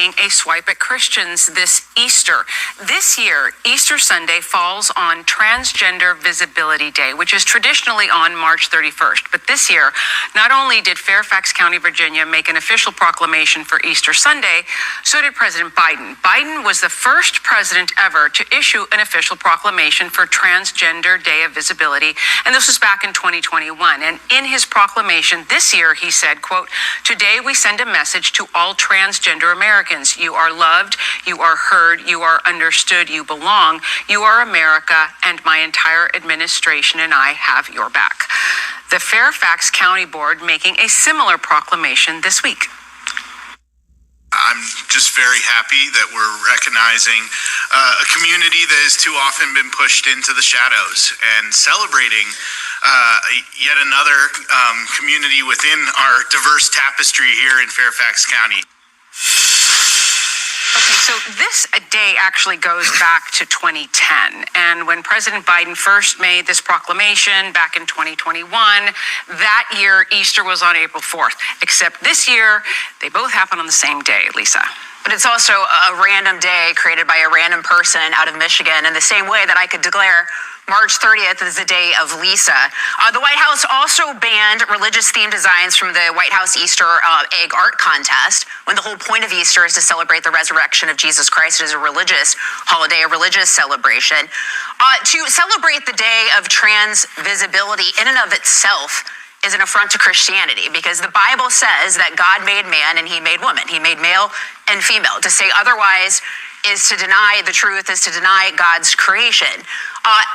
taking a swipe at Christians this Easter. This year, Easter Sunday falls on Transgender Visibility Day, which is traditionally on March 31st. But this year, not only did Fairfax County, Virginia, make an official proclamation for Easter Sunday, so did President Biden. Biden was the first president ever to issue an official proclamation for Transgender Day of Visibility, and this was back in 2021. And in his proclamation this year, he said, quote, "Today we send a message to all transgender Americans. You are loved, you are heard, you are understood, you belong. You are America, and my entire administration and I have your back." The Fairfax County Board making a similar proclamation this week. I'm just very happy that we're recognizing a community that has too often been pushed into the shadows and celebrating yet another community within our diverse tapestry here in Fairfax County. Okay, so this day actually goes back to 2010. And when President Biden first made this proclamation back in 2021, that year Easter was on April 4th. Except this year, they both happen on the same day, Lisa. But it's also a random day created by a random person out of Michigan, in the same way that I could declare March 30th is the day of Lisa. The White House also banned religious-themed designs from the White House Easter egg art contest, when the whole point of Easter is to celebrate the resurrection of Jesus Christ. It is a religious holiday, a religious celebration. To celebrate the day of trans visibility in and of itself is an affront to Christianity, because the Bible says that God made man and he made woman. He made male and female. To say otherwise is to deny the truth, is to deny God's creation.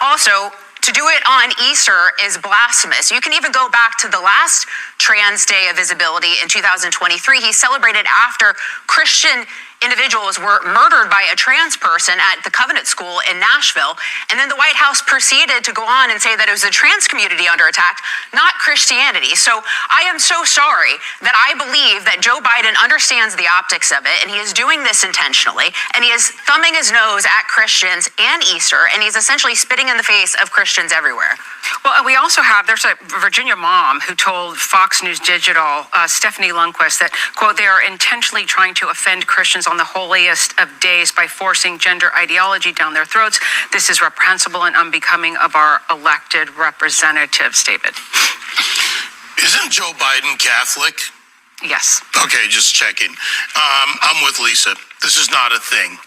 Also, to do it on Easter is blasphemous. You can even go back to the last Trans Day of Visibility in 2023. He celebrated after Christian individuals were murdered by a trans person at the Covenant School in Nashville. And then the White House proceeded to go on and say that it was the trans community under attack, not Christianity. So I am so sorry that I believe that Joe Biden understands the optics of it, and he is doing this intentionally, and he is thumbing his nose at Christians and Easter, and he's essentially spitting in the face of Christians everywhere. Well, and we also have, there's a Virginia mom who told Fox News Digital, Stephanie Lundquist, that, quote, "They are intentionally trying to offend Christians on the holiest of days by forcing gender ideology down their throats. This is reprehensible and unbecoming of our elected representatives," David. Isn't Joe Biden Catholic? Yes. Okay, just checking. I'm with Lisa. This is not a thing.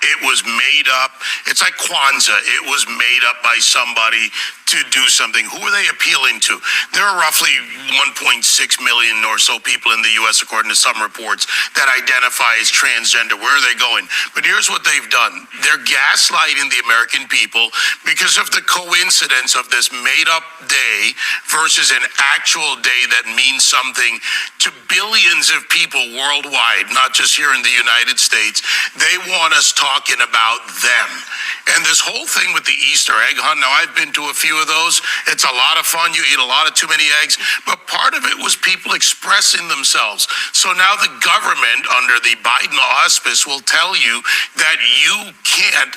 It was made up. It's like Kwanzaa. It was made up by somebody to do something. Who are they appealing to? There are roughly 1.6 million or so people in the U.S., according to some reports, that identify as transgender. Where are they going? But here's what they've done. They're gaslighting the American people because of the coincidence of this made-up day versus an actual day that means something to billions of people worldwide, not just here in the United States. They want us talking about them. And this whole thing with the Easter egg hunt, now I've been to a few of those. It's a lot of fun. You eat a lot of too many eggs. But part of it was people expressing themselves. So now the government, under the Biden auspice, will tell you that you can't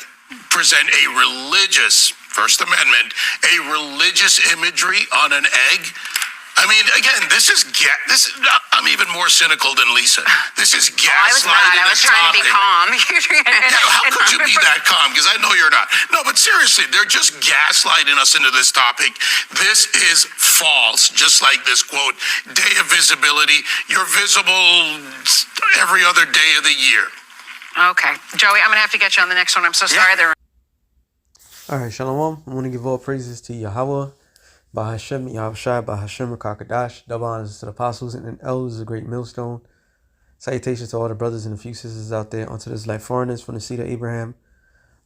present a religious, First Amendment, a religious imagery on an egg. I mean, again, I'm even more cynical than Lisa. This is gaslighting. I was trying to be calm. How could you be that calm? Because I know you're not. No, but seriously, they're just gaslighting us into this topic. This is false, just like this, quote, Day of Visibility. You're visible every other day of the year. Okay. Joey, I'm going to have to get you on the next one. I'm so sorry. All right, Shalom. I want to give all praises to Yahweh, Bahashem, Yahushua, Bahashem, Kakadash, double honors to the apostles and elders of the great millstone. Salutations to all the brothers and a few sisters out there unto this life foreigners from the seed of Abraham,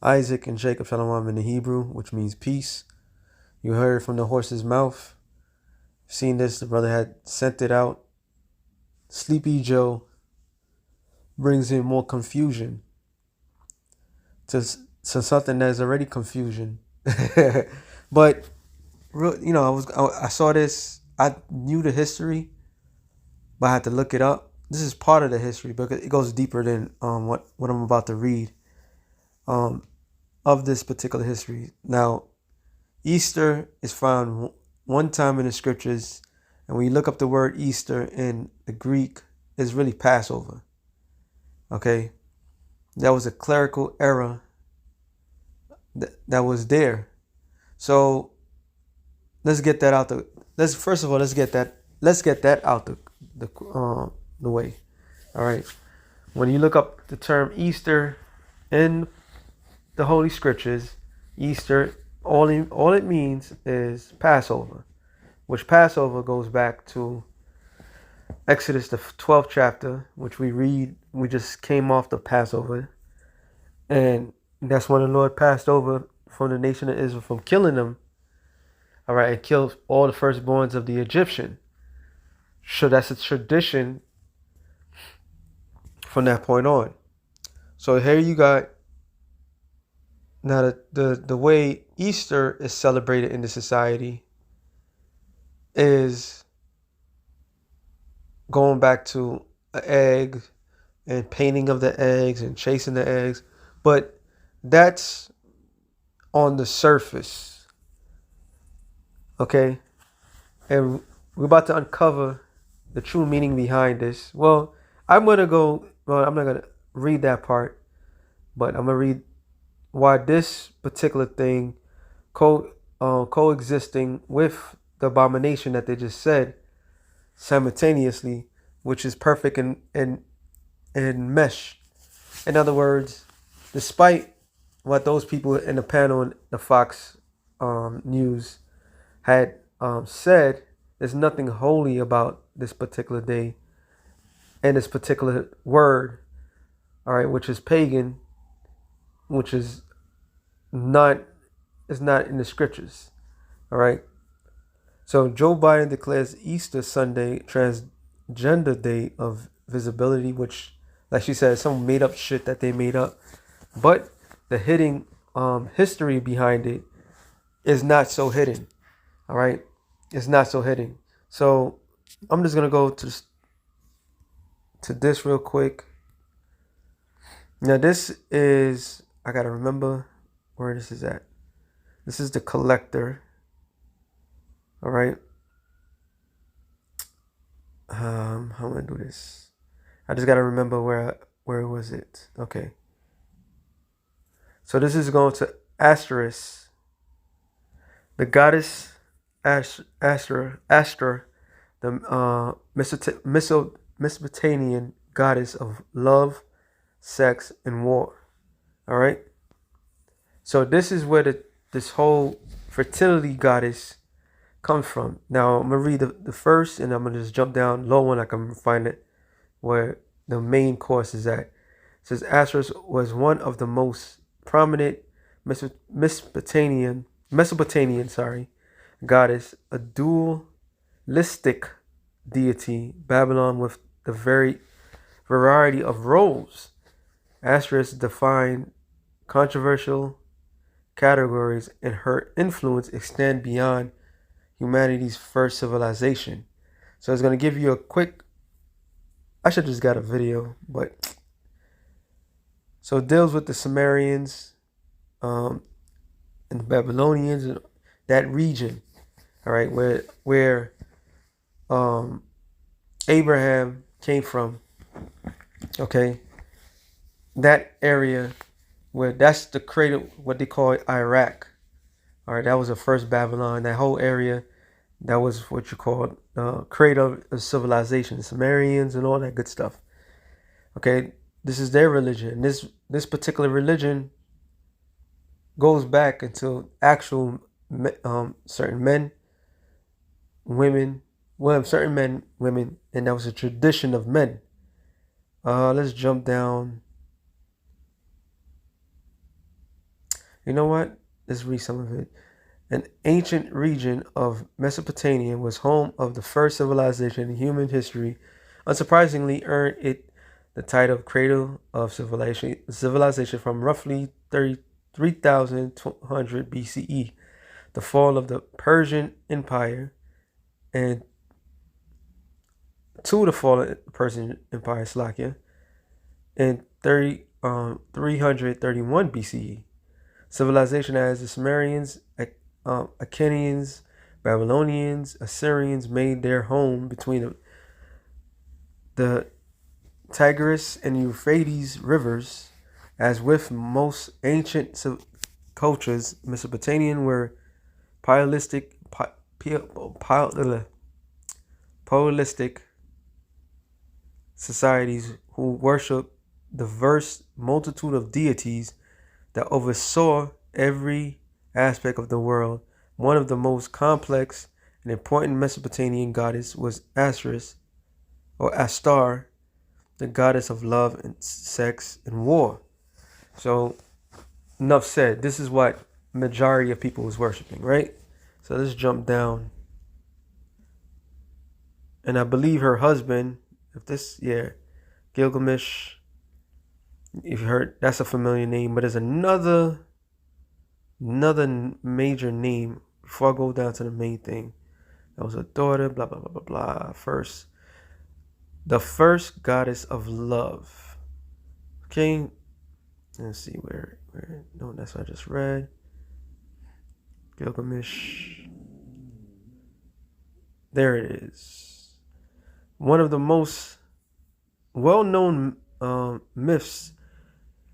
Isaac, and Jacob, Shalom in the Hebrew, which means peace. You heard from the horse's mouth. Seen this, the brother had sent it out. Sleepy Joe brings in more confusion to something that is already confusion. But you know, I saw this. I knew the history, but I had to look it up. This is part of the history, but it goes deeper than what I'm about to read of this particular history. Now, Easter is found one time in the scriptures, and when you look up the word Easter in the Greek, it's really Passover. Okay, that was a clerical error that was there. So let's get that out let's first of all let's get that out the way. All right. When you look up the term Easter in the Holy Scriptures, Easter all it means is Passover, which Passover goes back to Exodus the 12th chapter, which we read. We just came off the Passover, and that's when the Lord passed over from the nation of Israel from killing them. All right, and killed all the firstborns of the Egyptian. So that's a tradition from that point on. So here you got now the way Easter is celebrated in the society is going back to an egg and painting of the eggs and chasing the eggs, but that's on the surface. Okay, and we're about to uncover the true meaning behind this. Well, I'm not gonna read that part, but I'm gonna read why this particular thing coexisting with the abomination that they just said simultaneously, which is perfect and mesh. In other words, despite what those people in the panel in the Fox News had said, there's nothing holy about this particular day and this particular word, all right, which is pagan, which is not in the scriptures, all right. So Joe Biden declares Easter Sunday transgender day of visibility, which, like she said, some made up shit that they made up, but the hidden history behind it is not so hidden, all right. It's not so hidden. So I'm just gonna go to this real quick. Now this is, I gotta remember where this is at. This is the collector. All right. How am I gonna do this? I just gotta remember where was it? Okay. So this is going to Asterisk, the goddess Astra, the Mesopotamian goddess of love, sex, and war. All right. So this is where this whole fertility goddess comes from. Now I'm gonna read the first, and I'm gonna just jump down low and I can find it where the main course is at. It says Asterisk was one of the most prominent Mesopotamian goddess, a dualistic deity, Babylon with the very variety of roles. Asterisk defined controversial categories, and her influence extend beyond humanity's first civilization. So it's going to give you a quick, I should just got a video, but so it deals with the Sumerians and the Babylonians and that region, all right, where Abraham came from, okay, that area where that's the cradle, what they call Iraq. All right, that was the first Babylon. That whole area, that was what you call cradle of civilization, Sumerians and all that good stuff. Okay, this is their religion. This particular religion goes back into actual certain men, women, certain men, women, and that was a tradition of men. Let's jump down. You know what? Let's read some of it. An ancient region of Mesopotamia was home of the first civilization in human history. Unsurprisingly, earned it the title of cradle of civilization from roughly 33,200 BCE, the fall of the Persian Empire, and to the fall of the Persian Empire, Slakia, in 331 BCE. Civilization as the Sumerians, Akkadians, Babylonians, Assyrians made their home between the Tigris and Euphrates rivers. As with most ancient cultures, Mesopotamian were paleolithic, paleolithic societies who worshiped diverse multitude of deities that oversaw every aspect of the world. One of the most complex and important Mesopotamian goddess was Asterisk, or Ashtar, the goddess of love and sex and war. So, enough said. This is what majority of people was worshiping, right? So let's jump down. And I believe her husband, Gilgamesh, if you heard, that's a familiar name, but there's another major name before I go down to the main thing. That was a daughter, blah, blah, blah, blah, blah. The first goddess of love. Okay, let's see where, no, that's what I just read. Gilgamesh. There it is. One of the most well-known myths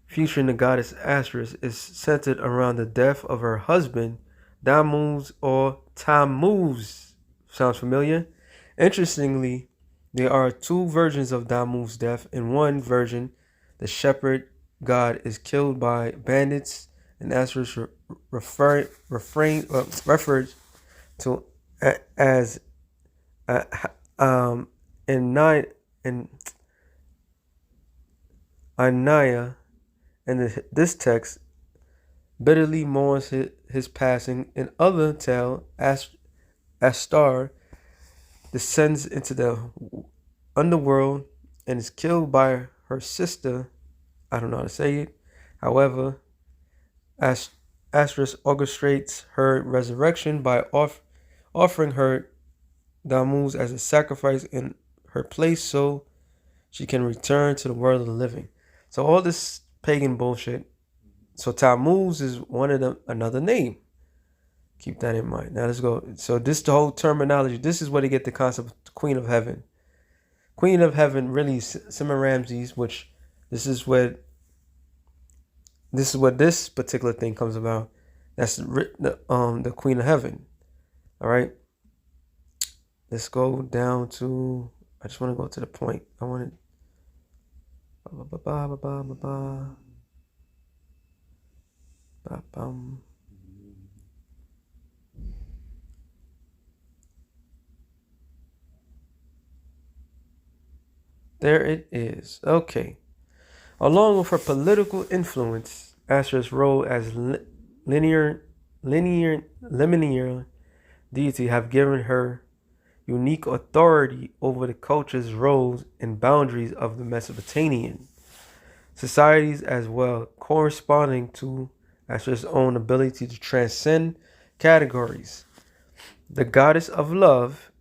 featuring the goddess Asterisk is centered around the death of her husband, Tammuz or Tammuz. Sounds familiar? Interestingly, there are two versions of Tammuz's death. In one version, the shepherd god is killed by bandits, and Asterisk referred to as Anaya, and this text bitterly mourns his passing. In other tale, Ashtar descends into the underworld and is killed by her sister. I don't know how to say it. However, Asterisk orchestrates her resurrection by offering her Tammuz as a sacrifice in her place so she can return to the world of the living. So all this pagan bullshit. So Tammuz is one of them, another name. Keep that in mind. Now let's go. So this the whole terminology. This is where they get the concept of Queen of Heaven. Queen of Heaven really is Semiramis, which this is what this particular thing comes about. That's the Queen of Heaven. All right. Let's go down to. I just want to go to the point. I want to. There it is. Okay. Along with her political influence, Asher's role as linear deity have given her unique authority over the culture's roles and boundaries of the Mesopotamian societies as well, corresponding to Asher's own ability to transcend categories. The goddess of love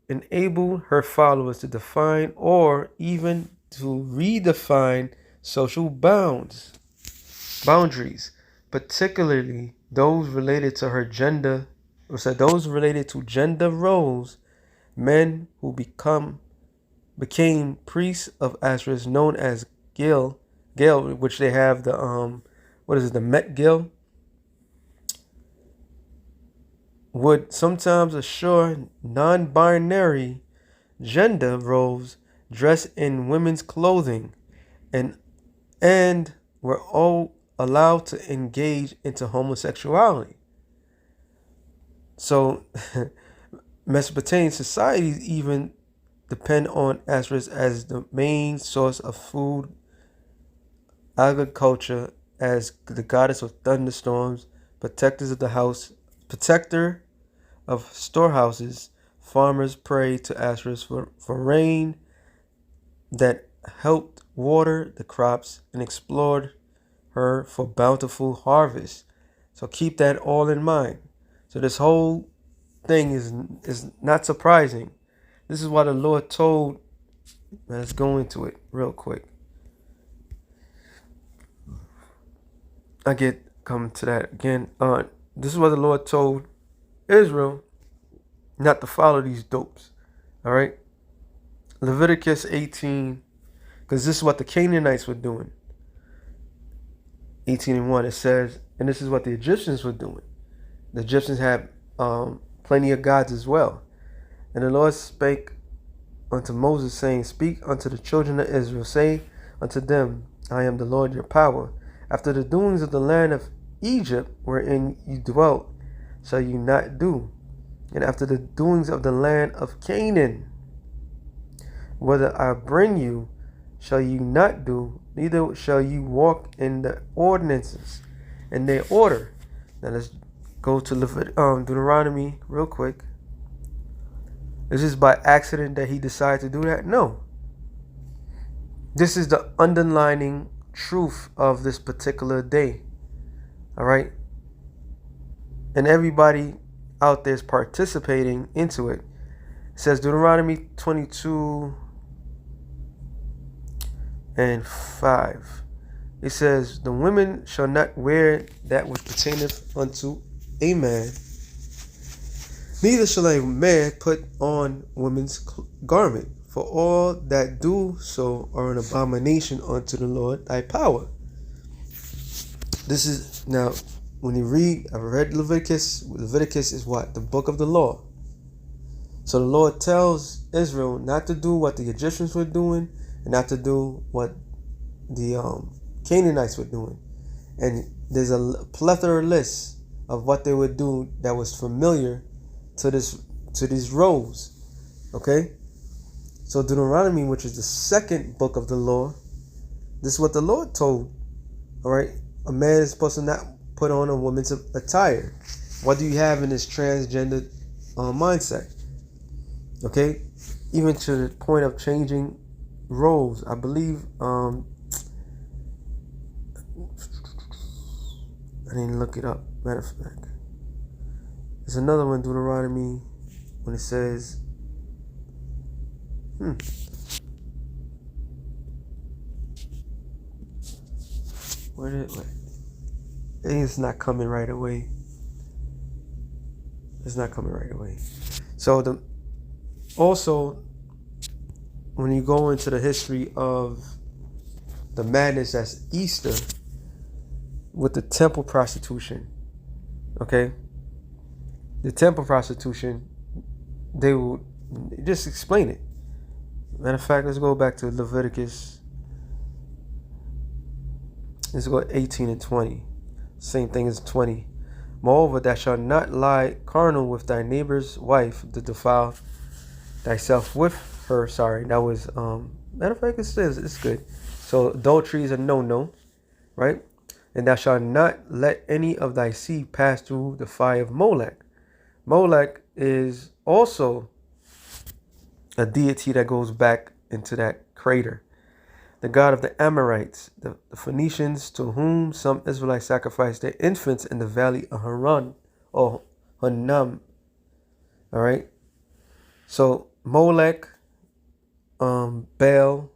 enabled her followers to define or even to redefine social boundaries, particularly those related to her gender, those related to gender roles. Men who became priests of Asher's, known as Gil, which they have the the Met Gil, would sometimes assure non-binary gender roles dressed in women's clothing and were all allowed to engage into homosexuality. So Mesopotamian societies even depend on Asterisk as the main source of food, agriculture, as the goddess of thunderstorms, protector of storehouses. Farmers prayed to Asterisk for rain that helped water the crops and explored her for bountiful harvest. So keep that all in mind. So this whole thing is not surprising. This is what the Lord told. Let's go into it real quick. Come to that again. This is what the Lord told Israel not to follow these dopes. All right. Leviticus 18, Because this is what the Canaanites were doing. 18:1, it says, and this is what the Egyptians were doing. The Egyptians had plenty of gods as well. And the Lord spake unto Moses, saying, Speak unto the children of Israel, say unto them, I am the Lord your power. After the doings of the land of Egypt, wherein you dwelt, shall you not do. And after the doings of the land of Canaan, whither I bring you, shall you not do, neither shall you walk in the ordinances and their order. Now let's go to Deuteronomy real quick. Is this by accident that he decided to do that? No. This is the underlining truth of this particular day. All right? And everybody out there is participating into it. It says Deuteronomy 22:5. It says, The women shall not wear that which pertaineth unto a man, neither shall a man put on woman's garment, for all that do so are an abomination unto the Lord thy power. This is, now, when you read, I read Leviticus. Leviticus is what? The book of the law. So the Lord tells Israel not to do what the Egyptians were doing, and not to do what the Canaanites were doing. And there's a plethora list of what they would do that was familiar to these roles. Okay? So Deuteronomy, which is the second book of the law, this is what the Lord told. All right? A man is supposed to not put on a woman's attire. What do you have in this transgender mindset? Okay? Even to the point of changing roles. I believe I didn't look it up. Matter of fact, there's another one, Deuteronomy, when it says it's not coming right away. It's not coming right away. So also, when you go into the history of the madness that's Easter with the temple prostitution, okay? The temple prostitution, they will just explain it. Matter of fact, let's go back to Leviticus. Let's go 18 and 20. Same thing as 20. Moreover, thou shalt not lie carnal with thy neighbor's wife to defile thyself with her. Sorry, that was matter of fact, it says it's good. So adultery is a no, right? And thou shalt not let any of thy seed pass through the fire of Molech. Molech is also a deity that goes back into that crater. The god of the Amorites, the Phoenicians, to whom some Israelites sacrificed their infants in the valley of Haran or Hanam. All right. So Molech, Baal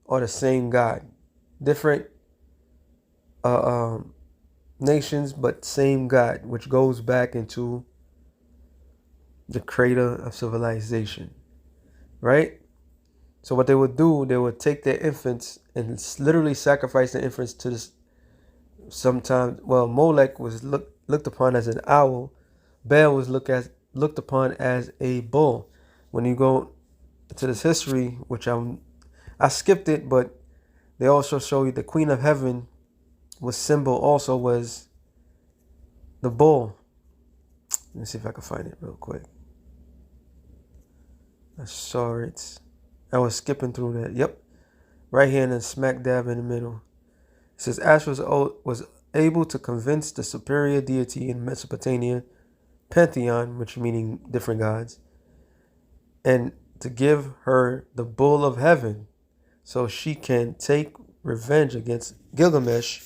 are the same god, different nations, but same God, which goes back into the crater of civilization, right? So what they would do, they would take their infants and literally sacrifice their infants to this. Sometimes, well, Molech was looked upon as an owl. Baal was looked upon as a bull. When you go to this history, which I skipped it, but they also show you the Queen of Heaven was symbol also was the bull. Let me see if I can find it real quick. I saw it. I was skipping through that. Yep. Right here in the smack dab in the middle. It says Ash was able to convince the superior deity in Mesopotamia, pantheon, which meaning different gods, and to give her the bull of heaven so she can take revenge against Gilgamesh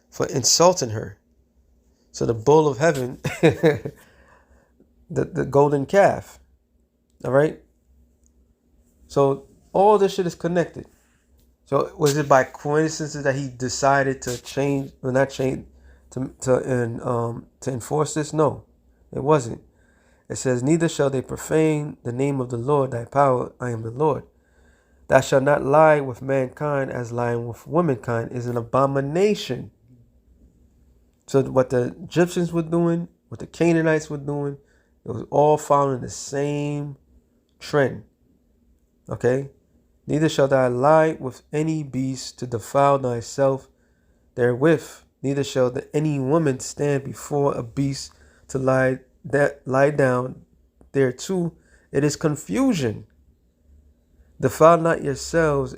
for insulting her. So the bull of heaven, the golden calf. All right. So all this shit is connected. So was it by coincidence that he decided to change, or not change, to enforce this? No, it wasn't. It says, neither shall they profane the name of the Lord thy power. I am the Lord. Thou shalt not lie with mankind, as lying with womankind is an abomination. So what the Egyptians were doing, what the Canaanites were doing, it was all following the same trend. Okay? Neither shalt thou lie with any beast to defile thyself therewith. Neither shall any woman stand before a beast to lie down thereto. It is confusion. Defile not yourselves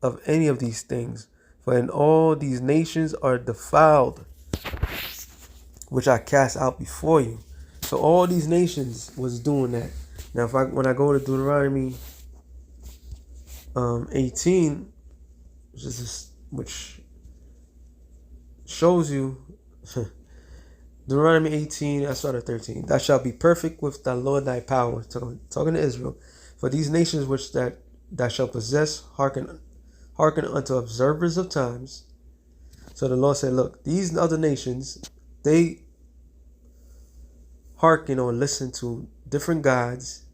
of any of these things, for in all these nations are defiled, which I cast out before you. So all these nations was doing that. Now, when I go to Deuteronomy 18, which shows you Deuteronomy 18, I start at 13. Thou shalt be perfect with thy Lord thy power. Talking to Israel. For these nations which that thou shalt possess, hearken unto observers of times. So the Lord said, look, these other nations, they hearken or listen to different gods.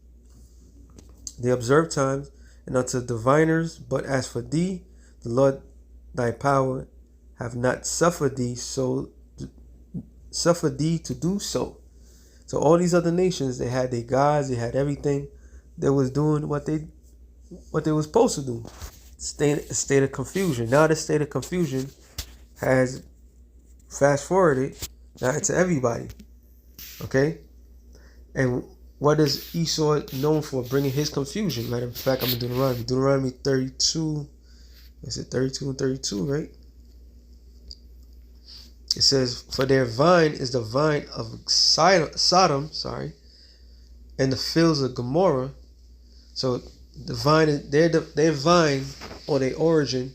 They observe times and unto diviners. But as for thee, the Lord thy power have not suffered thee to do so. So all these other nations, they had their gods, they had everything. They was doing what they was supposed to do. State of confusion. Now the state of confusion has fast forwarded now into everybody. Okay? And what is Esau known for? Bringing his confusion. Matter of fact, I'm in Deuteronomy 32. Is it 32 and 32, right? It says, for their vine is the vine of Sodom, and the fields of Gomorrah. So the vine, their vine or their origin.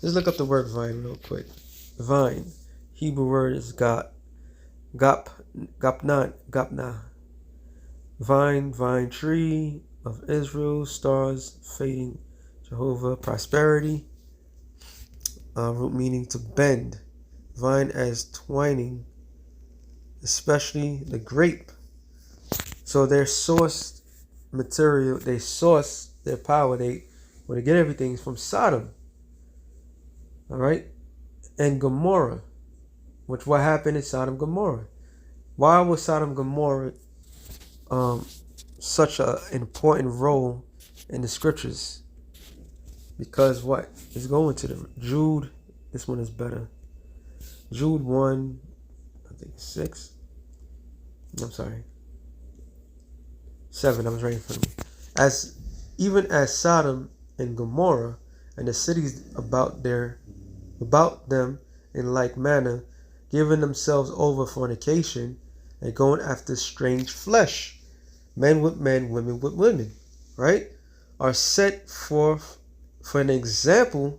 Let's look up the word vine real quick. Vine, Hebrew word is gapna. Vine tree of Israel, stars fading, Jehovah, prosperity. Root meaning to bend. Vine as twining, especially the grape. So their source material, they source their power, where they get everything is from Sodom. All right? And Gomorrah, which what happened in Sodom and Gomorrah. Why was Sodom and Gomorrah such an important role in the scriptures? Because what? Let's go into the Jude. This one is better. Jude 1, I think 6. I'm sorry. 7, I was right in front of me. Even as Sodom and Gomorrah and the cities about them in like manner, giving themselves over fornication and going after strange flesh, men with men, women with women, right, are set forth for an example,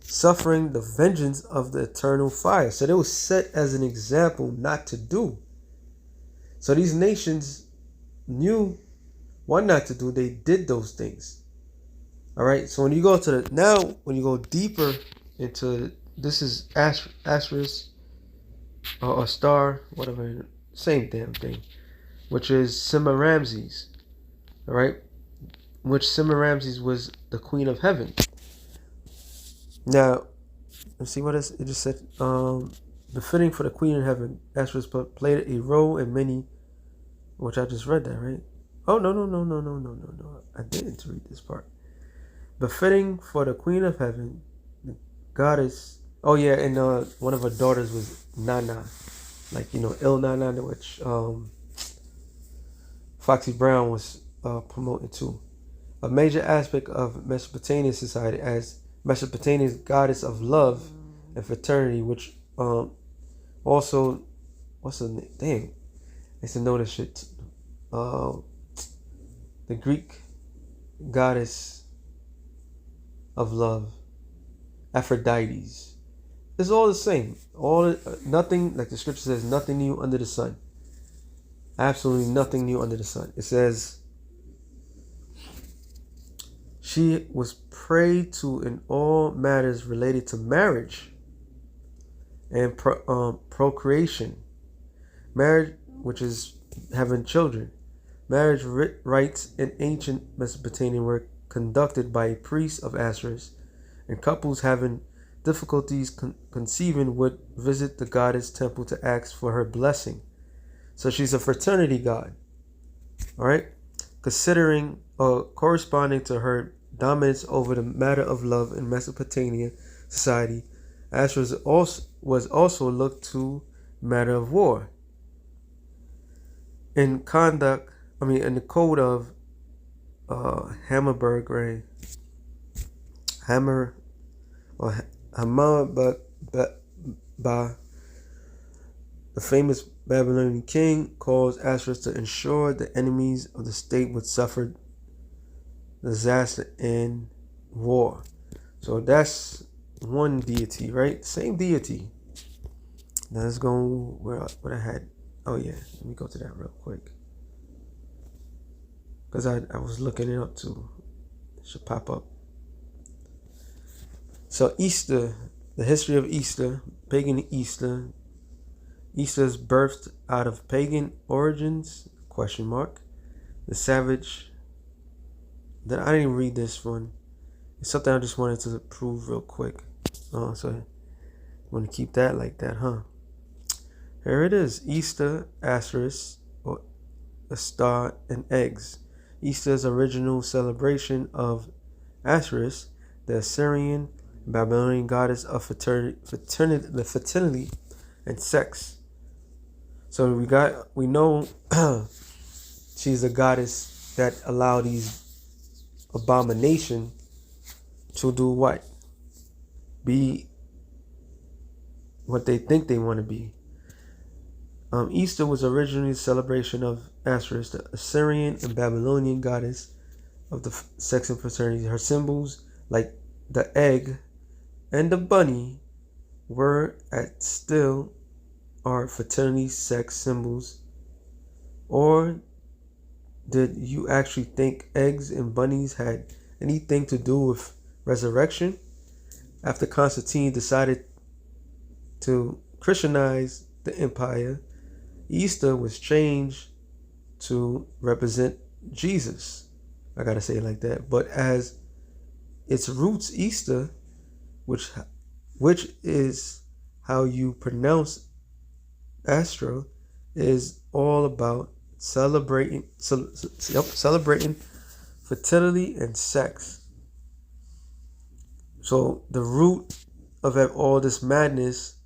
suffering the vengeance of the eternal fire. So they were set as an example not to do. So these nations knew what not to do. They did those things. All right. So when you go when you go deeper into, this is asterisk or star, whatever, same damn thing, which is Semiramis. All right. Which Semiramis was the queen of heaven. Now, let's see what it just said. Befitting for the queen of heaven, Asterisk played a role in many, which I just read that, right? Oh, no. I didn't read this part. Befitting for the queen of heaven, the goddess. Oh, yeah, and one of her daughters was Nana. Like, Il Nana, which Foxy Brown was promoting too. A major aspect of Mesopotamian society as Mesopotamia's goddess of love and fraternity, which also, what's the name? Dang, I used to know this shit. The Greek goddess of love, Aphrodite. It's all the same. Nothing, like the scripture says, nothing new under the sun. Absolutely nothing new under the sun. It says, she was prayed to in all matters related to marriage and procreation. Marriage, which is having children. Marriage rites in ancient Mesopotamian were conducted by a priest of Asherus, and couples having difficulties conceiving would visit the goddess temple to ask for her blessing. So she's a fertility god, all right? Considering or corresponding to her dominance over the matter of love in Mesopotamian society, Asherus was also looked to matter of war. In the code of Hammerberg, right? Hammurabi, the famous Babylonian king, calls Asherus to ensure the enemies of the state would suffer disaster in war. So that's one deity, right? Same deity. Now let's go where I had. Oh yeah, let me go to that real quick, because I was looking it up too. It should pop up. So Easter, the history of Easter, pagan Easter. Easter is birthed out of pagan origins, ? The savage. Then I didn't read this one. It's something I just wanted to prove real quick. So I want to keep that like that, huh? Here it is. Easter, asterisk, or a star and eggs. Easter's original celebration of Asherus, the Assyrian Babylonian goddess of fertility and sex. So we know she's a goddess that allowed these abomination to do what? Be what they think they want to be. Easter was originally a celebration of Asherus, the Assyrian and Babylonian goddess of the sex and fraternity. Her symbols, like the egg and the bunny, still are fertility sex symbols. Or did you actually think eggs and bunnies had anything to do with resurrection? After Constantine decided to Christianize the empire, Easter was changed to represent Jesus. I gotta say it like that. But as its roots, Easter, which is how you pronounce Astro, is all about celebrating fertility and sex. So the root of all this madness,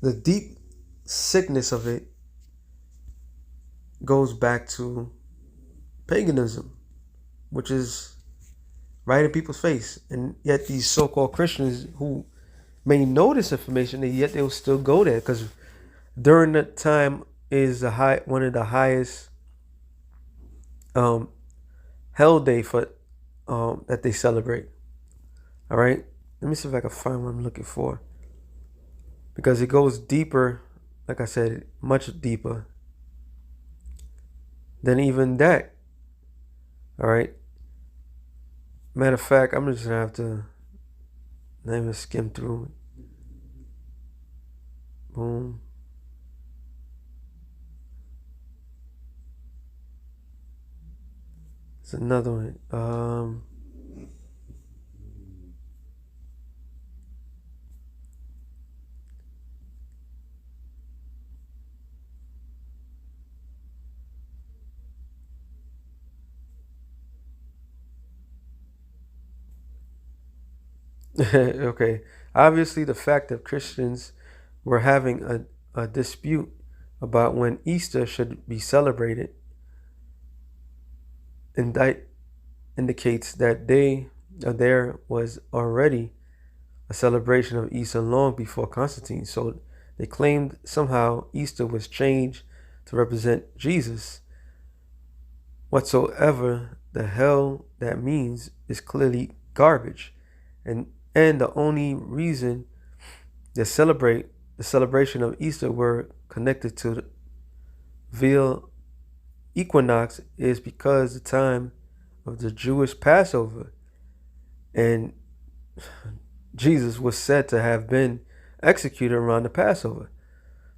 the deep sickness of it, goes back to paganism, which is right in people's face. And yet these so-called Christians who may know this information, and yet they'll still go there, because during that time is one of the highest hell day for that they celebrate. All right, let me see if I can find what I'm looking for, because it goes deeper, like I said, much deeper than even that. All right, matter of fact, I'm just gonna have to not even skim through it. Boom. It's another one. Okay. Obviously, the fact that Christians were having a dispute about when Easter should be celebrated indicates that there was already a celebration of Easter long before Constantine. So they claimed somehow Easter was changed to represent Jesus. Whatsoever the hell that means is clearly garbage. And the only reason the celebration of Easter were connected to the veil equinox is because the time of the Jewish Passover, and Jesus was said to have been executed around the Passover.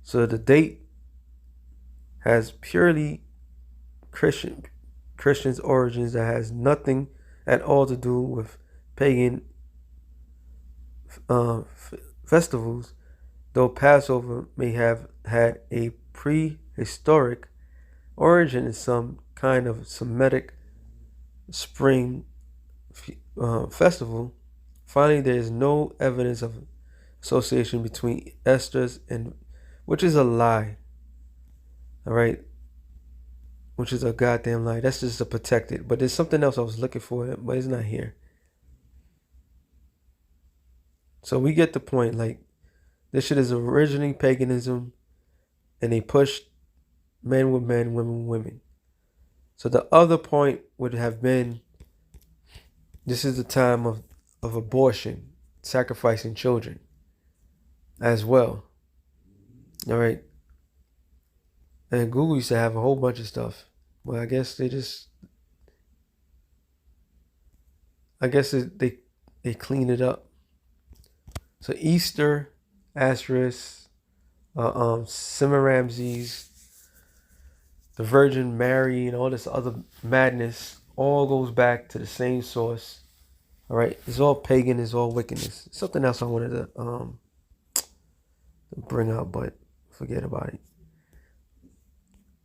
So the date has purely Christian's origins that has nothing at all to do with pagan festivals, though Passover may have had a prehistoric origin in some kind of Semitic spring festival. Finally, there is no evidence of association between Esther's and, which is a lie. All right, which is a goddamn lie. That's just to protect it. But there's something else I was looking for, but it's not here. So we get the point. Like, this shit is originally paganism, and they pushed men with men, women with women. So the other point would have been, this is the time of abortion, sacrificing children as well. All right. And Google used to have a whole bunch of stuff. Well, I guess they clean it up. So Easter, asterisk, Semiramis, the Virgin Mary, and all this other madness all goes back to the same source. All right, it's all pagan, it's all wickedness. Something else I wanted to bring up, but forget about it.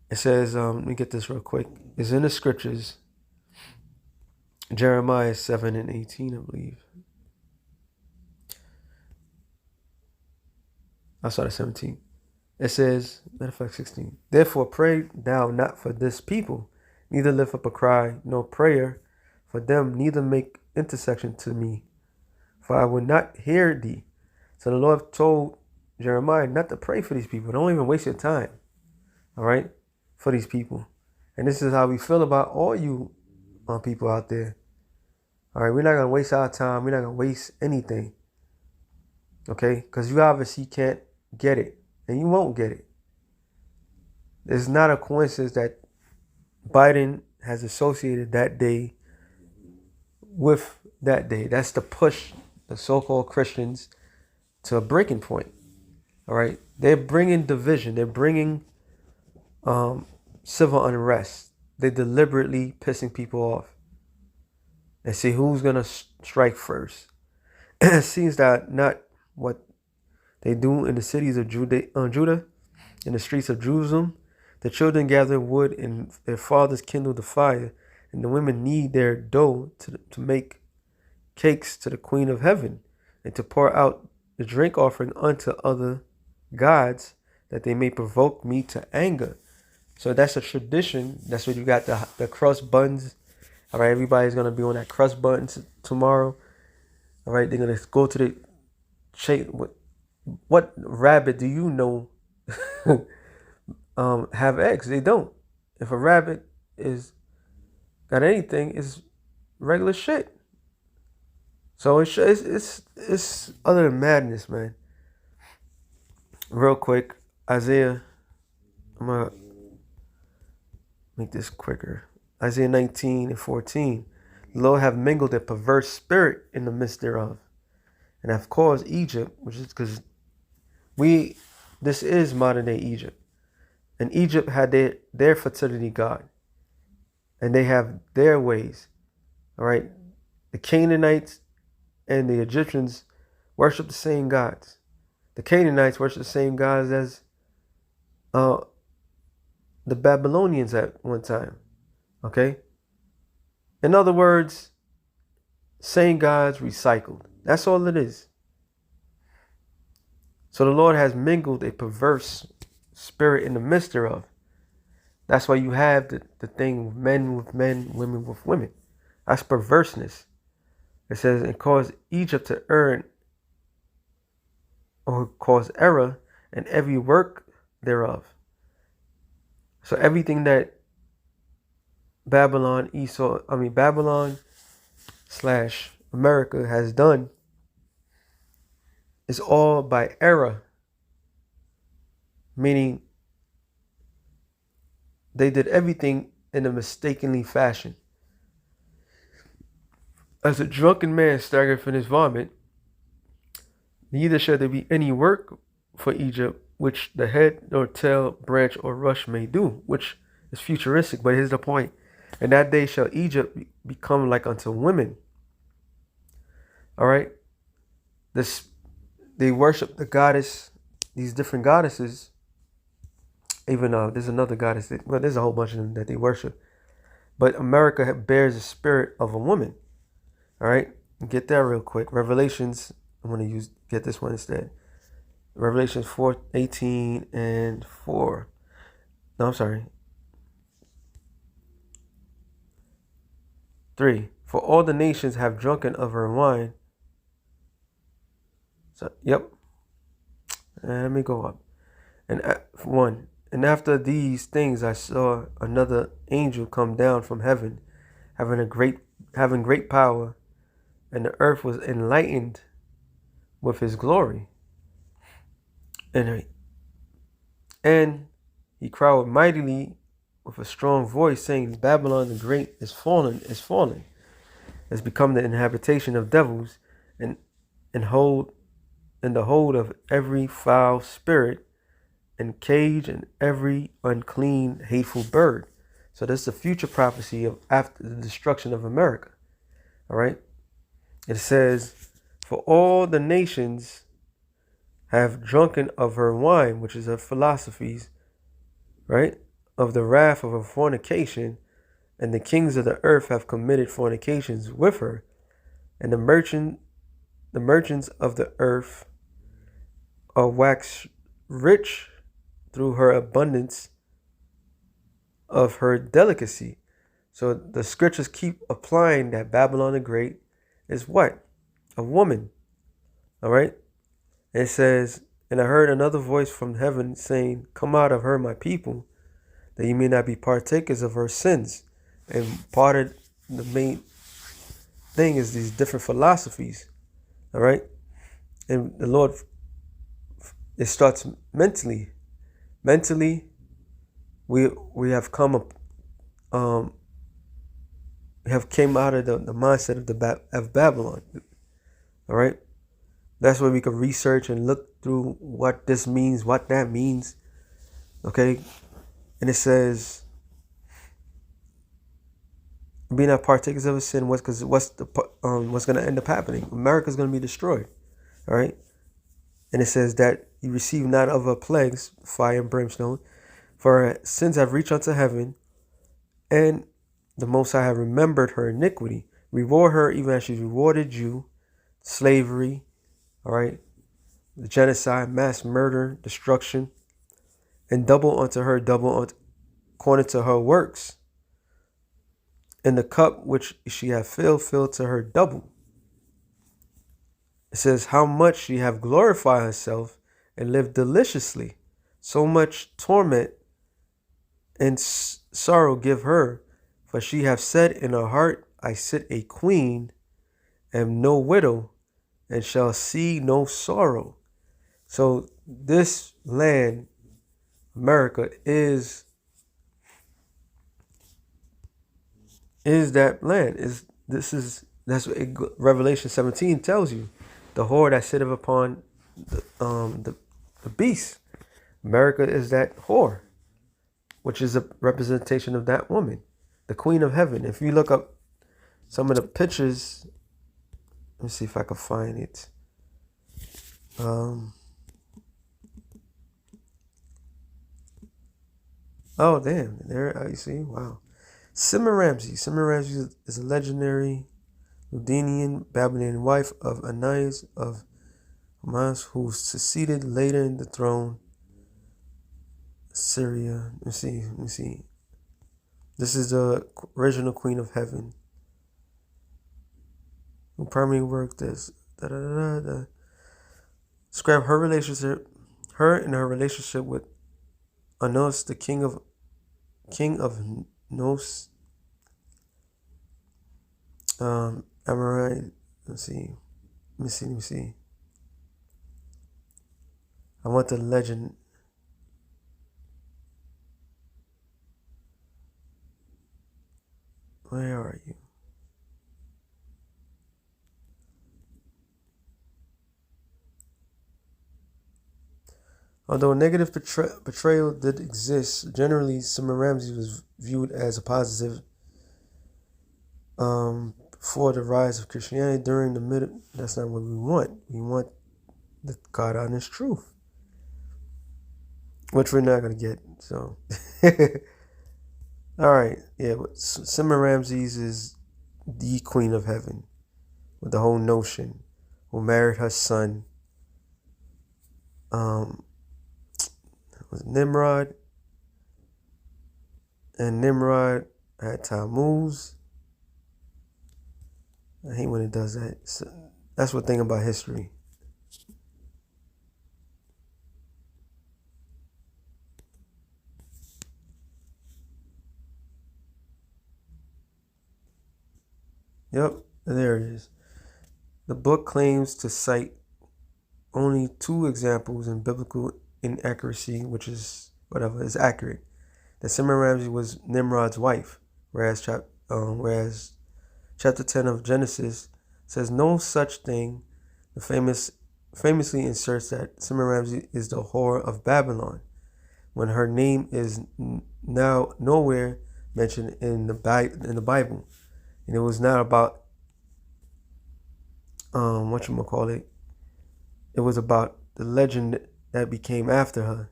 It says, let me get this real quick. It's in the scriptures, Jeremiah 7:18, I believe. I started 17. It says, matter of fact, 16. Therefore pray thou not for this people, neither lift up a cry, nor prayer for them, neither make intercession to me, for I will not hear thee. So the Lord told Jeremiah not to pray for these people. Don't even waste your time, all right, for these people. And this is how we feel about all you people out there. All right, we're not going to waste our time. We're not going to waste anything, okay, because you obviously can't get it, and you won't get it. It's not a coincidence that Biden has associated that day with that day. That's to push the so-called Christians to a breaking point. All right, they're bringing division. They're bringing civil unrest. They're deliberately pissing people off and see who's gonna strike first. It seems that not what they do in the cities of Judah, in the streets of Jerusalem. The children gather wood, and their fathers kindle the fire, and the women knead their dough to make cakes to the Queen of Heaven, and to pour out the drink offering unto other gods, that they may provoke me to anger. So that's a tradition. That's what you got, the crust buns. All right, everybody's going to be on that crust button tomorrow. All right, they're going to go to the... What rabbit do you know have eggs? They don't. If a rabbit is got anything, it's regular shit. So it's other than madness, man. Real quick, Isaiah, I'm gonna make this quicker. Isaiah 19:14. The Lord have mingled a perverse spirit in the midst thereof, and have caused Egypt, which is because this is modern day Egypt. And Egypt had their fertility god, and they have their ways. All right, the Canaanites and the Egyptians worship the same gods. The Canaanites worship the same gods as the Babylonians at one time. Okay? In other words, same gods recycled. That's all it is. So the Lord has mingled a perverse spirit in the midst thereof. That's why you have the thing, men with men, women with women. That's perverseness. It says, and cause Egypt to earn or cause error in every work thereof. So everything that Babylon / America has done is all by error. Meaning they did everything in a mistakenly fashion. As a drunken man staggered from his vomit, neither shall there be any work for Egypt which the head or tail, branch or rush may do, which is futuristic, but here's the point. In that day shall Egypt become like unto women. All right. This they worship the goddess, these different goddesses. Even there's another goddess well, there's a whole bunch of them that they worship. But America bears the spirit of a woman. All right. Get that real quick. Revelations. I'm gonna get this one instead. Revelations 4:18 and 4. No, I'm sorry. 3. For all the nations have drunken of her wine. So, yep. And let me go up. And 1. And after these things I saw another angel come down from heaven, having great power, and the earth was enlightened with his glory. And he cried mightily with a strong voice, saying, Babylon the Great is fallen, has become the habitation of devils, and the hold of every foul spirit, and cage and every unclean, hateful bird. So this is a future prophecy of after the destruction of America. All right. It says, for all the nations have drunken of her wine, which is her philosophies, right? Of the wrath of her fornication, and the kings of the earth have committed fornications with her, and the merchants of the earth are waxed rich through her abundance of her delicacy. So the scriptures keep applying that Babylon the Great is what? A woman. All right. It says, and I heard another voice from heaven saying, come out of her, my people, that you may not be partakers of her sins. And part of the main thing is these different philosophies. All right. And the Lord, it starts mentally. Mentally, we have come up, have came out of the mindset of Babylon. All right. That's where we can research and look through what this means, what that means. Okay. And it says, be not partakers of a sin, because what's going to end up happening? America's going to be destroyed. All right. And it says that you receive not of her plagues, fire and brimstone, for her sins have reached unto heaven, and the Most High have remembered her iniquity. Reward her even as she rewarded you, slavery, all right, the genocide, mass murder, destruction, and double unto her, according to her works. And the cup which she hath filled to her double. It says, how much she have glorified herself and lived deliciously. So much torment and sorrow give her, for she hath said in her heart, I sit a queen, am no widow, and shall see no sorrow. So this land, America, is that land. That's what Revelation 17 tells you. The whore that sitteth upon the beast. America is that whore, which is a representation of that woman, the Queen of Heaven. If you look up some of the pictures, let me see if I can find it. Oh, damn. There, you see? Wow. Semiramis. Semiramis is a legendary Ludinian Babylonian wife of Ananias of Hamas, who succeeded later in the throne. Syria. Let me see. This is the original Queen of Heaven, who primarily worked as describe her and her relationship with Anos, the king of Nos, Amorite. Let me see. I want the legend. Where are you? Although negative portrayal did exist, generally Semiramis was viewed as a positive before the rise of Christianity during the middle. That's not what we want. We want the God honest truth, which we're not going to get. So, all right. Yeah, but Semiramis is the queen of heaven with the whole notion, who married her son, was Nimrod, and Nimrod had Tammuz. I hate when it does that. So that's one thing about history. Yep, there it is. The book claims to cite only 2 examples in biblical inaccuracy, which is whatever is accurate. That Semiramis was Nimrod's wife, whereas chapter 10 of Genesis says no such thing. The famously inserts that Semiramis is the whore of Babylon, when her name is now nowhere mentioned in the Bible, and it was not about whatchamacallit. It was about the legend that became after her.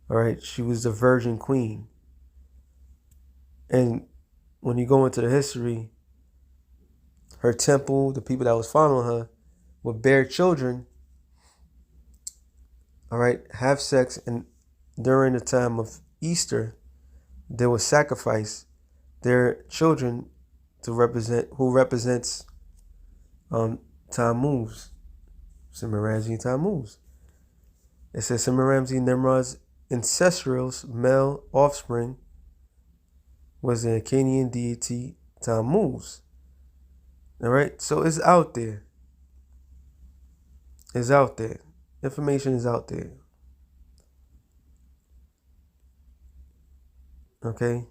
All right, she was the Virgin Queen, and when you go into the history, her temple, the people that was following her, would bear children. All right, have sex, and during the time of Easter, they would sacrifice their children to represents Tammuz, Semiramis and Tammuz. It says Semiramis and Nimrod's ancestral male offspring was the Akkadian deity Tammuz. All right, so it's out there. It's out there. Information is out there. Okay,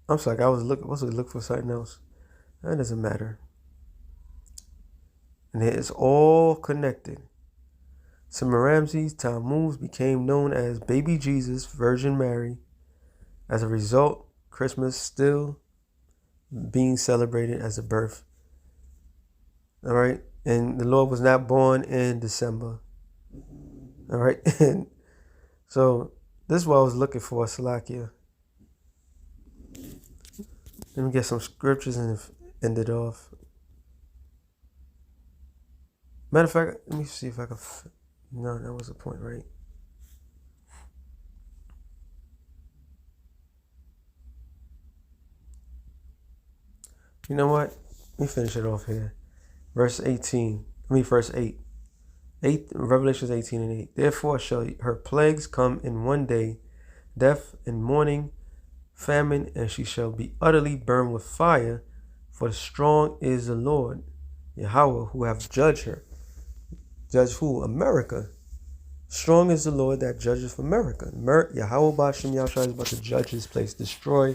I'm sorry. I was looking for something else. That doesn't matter. And it's all connected. Semiramis, Tammuz became known as Baby Jesus, Virgin Mary. As a result, Christmas still being celebrated as a birth. All right, and the Lord was not born in December. All right, and so this is what I was looking for, Salakia. Let me get some scriptures and end it off. Matter of fact, let me see if I can. No, that was the point, right? You know what? Let me finish it off here. Verse 8. Revelations 18 and 8. Therefore shall her plagues come in one day, death and mourning, famine, and she shall be utterly burned with fire, for strong is the Lord, Yahweh, who have judged her. Judge who? America. Strong is the Lord that judges America. Yahweh Bashem Yahshua is about to judge this place, destroy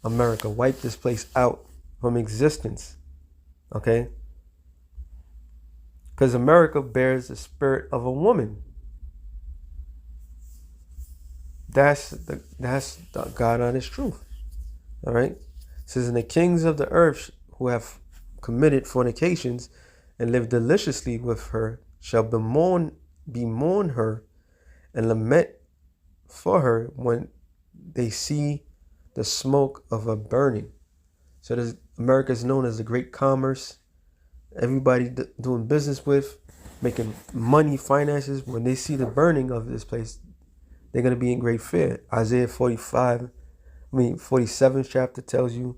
America, wipe this place out from existence. Okay? Because America bears the spirit of a woman. That's the God honest truth. All right? It says, and the kings of the earth who have committed fornications and lived deliciously with her shall bemoan her and lament for her when they see the smoke of her burning. So America is known as the great commerce. Everybody doing business with, making money, finances. When they see the burning of this place, they're going to be in great fear. Isaiah 47th chapter tells you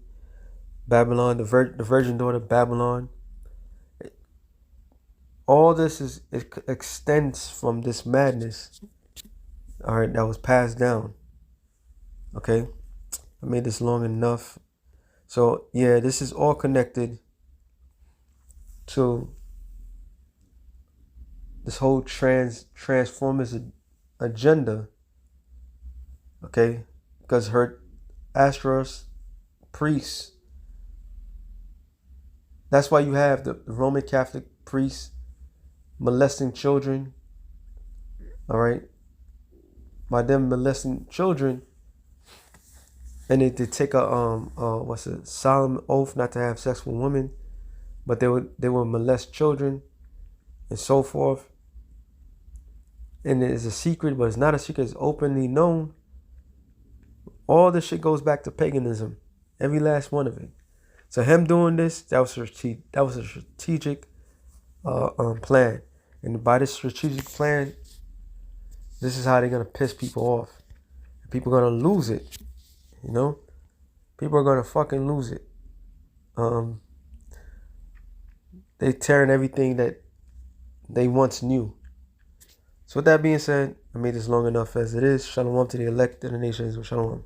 Babylon, the virgin daughter Babylon. All this it extends from this madness, all right, that was passed down. Okay, I made this long enough. So yeah, this is all connected to this whole transformist agenda. Okay, because her Astros priests. That's why you have the Roman Catholic priests molesting children. All right, by them molesting children, and they take a solemn oath not to have sex with women, but they would molest children and so forth. And it's a secret, but it's not a secret, it's openly known. All this shit goes back to paganism. Every last one of it. So him doing this, that was a strategic plan. And by this strategic plan, this is how they're gonna piss people off. People are gonna lose it. You know? People are gonna fucking lose it. They tearing everything that they once knew. So with that being said, I made this long enough as it is. Shalom to the elect of the nations. Shalom.